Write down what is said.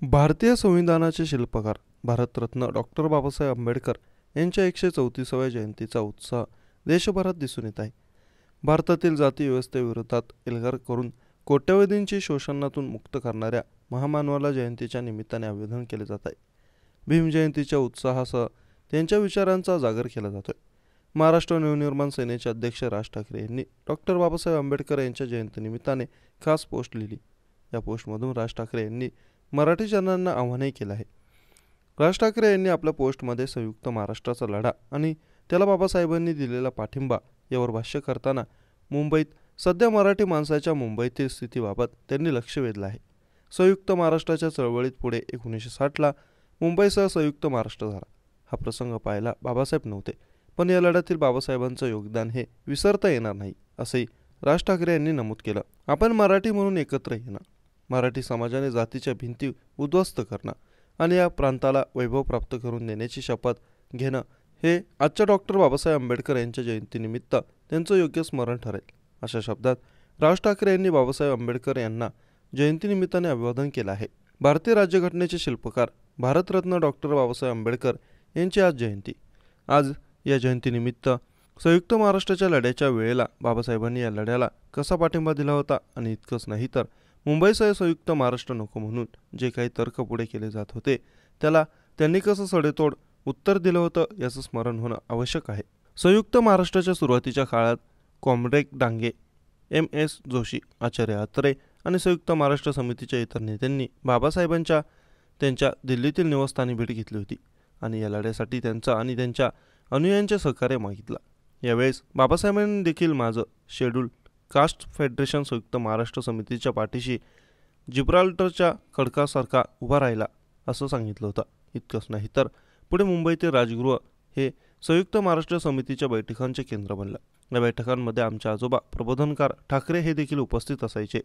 भारतीय संविधानाचे शिल्पकार भारतरत्न डॉक्टर बाबासाहेब आंबेडकर यांच्या 134व्या जयंतीचा उत्साह देशभरात दिसून येत आहे. भारतातील जाती व्यवस्थेविरोधात एल्गार करून कोट्यवधींची शोषणातून मुक्त करणाऱ्या महामानवाला जयंतीच्या निमित्ताने अभिवादन केले जात आहे. भीम जयंतीच्या उत्साहासह त्यांच्या विचारांचा जागर केला जातोय. महाराष्ट्र नवनिर्माण सेनेचे अध्यक्ष राज ठाकरे यांनी डॉक्टर बाबासाहेब आंबेडकर यांच्या जयंतीनिमित्ताने खास पोस्ट लिहिली. या पोस्टमधून राज ठाकरे यांनी मराठी जनांना आव्हानही केलं आहे. राज ठाकरे यांनी आपल्या पोस्टमध्ये संयुक्त महाराष्ट्राचा लढा आणि त्याला बाबासाहेबांनी दिलेला पाठिंबा यावर भाष्य करताना मुंबईत सध्या मराठी माणसाच्या मुंबईतील स्थितीबाबत त्यांनी लक्ष वेधलं आहे. संयुक्त महाराष्ट्राच्या चळवळीत पुढे 1960ला मुंबईसह संयुक्त महाराष्ट्र झाला. हा प्रसंग पाहायला बाबासाहेब नव्हते, पण या लढ्यातील बाबासाहेबांचं योगदान हे विसरता येणार नाही, असंही राज ठाकरे यांनी नमूद केलं. आपण मराठी म्हणून एकत्र येणं, मराठी समाजाने जातीच्या भिंती उद्ध्वस्त करणं आणि या प्रांताला वैभव प्राप्त करून देण्याची शपथ घेणं हे आजच्या डॉक्टर बाबासाहेब आंबेडकर यांच्या जयंतीनिमित्त त्यांचं योग्य स्मरण ठरेल. अशा शब्दात राज ठाकरे यांनी बाबासाहेब आंबेडकर यांना जयंतीनिमित्ताने अभिवादन केलं आहे. भारतीय राज्यघटनेचे शिल्पकार भारतरत्न डॉक्टर बाबासाहेब आंबेडकर यांची आज जयंती. आज या जयंतीनिमित्त संयुक्त महाराष्ट्राच्या लढ्याच्या वेळेला बाबासाहेबांनी या लढ्याला कसा पाठिंबा दिला होता आणि इतकंच नाही तर मुंबईसह संयुक्त महाराष्ट्र नको म्हणून जे काही तर्क पुढे केले जात होते त्याला त्यांनी कसं सडेतोड उत्तर दिलं होतं याचं स्मरण होणं आवश्यक आहे. संयुक्त महाराष्ट्राच्या सुरुवातीच्या काळात कॉम्रेड डांगे, MS जोशी, आचार्य अत्रे आणि संयुक्त महाराष्ट्र समितीच्या इतर नेत्यांनी बाबासाहेबांच्या त्यांच्या दिल्लीतील निवासस्थानी भेट घेतली होती आणि या लढ्यासाठी त्यांचा आणि त्यांच्या अनुयायांचे सहकार्य मागितलं. यावेळेस बाबासाहेबांनी देखील माझं शेड्यूल कास्ट फेडरेशन संयुक्त महाराष्ट्र समितीच्या पाठीशी जिब्राल्टरच्या खडकासारखा उभा राहिला असं सांगितलं होतं. इतकंच नाही तर पुढे मुंबईतील राजगृह हे संयुक्त महाराष्ट्र समितीच्या बैठकांचे केंद्र बनलं. या बैठकांमध्ये आमचे आजोबा प्रबोधनकार ठाकरे हे देखील उपस्थित असायचे.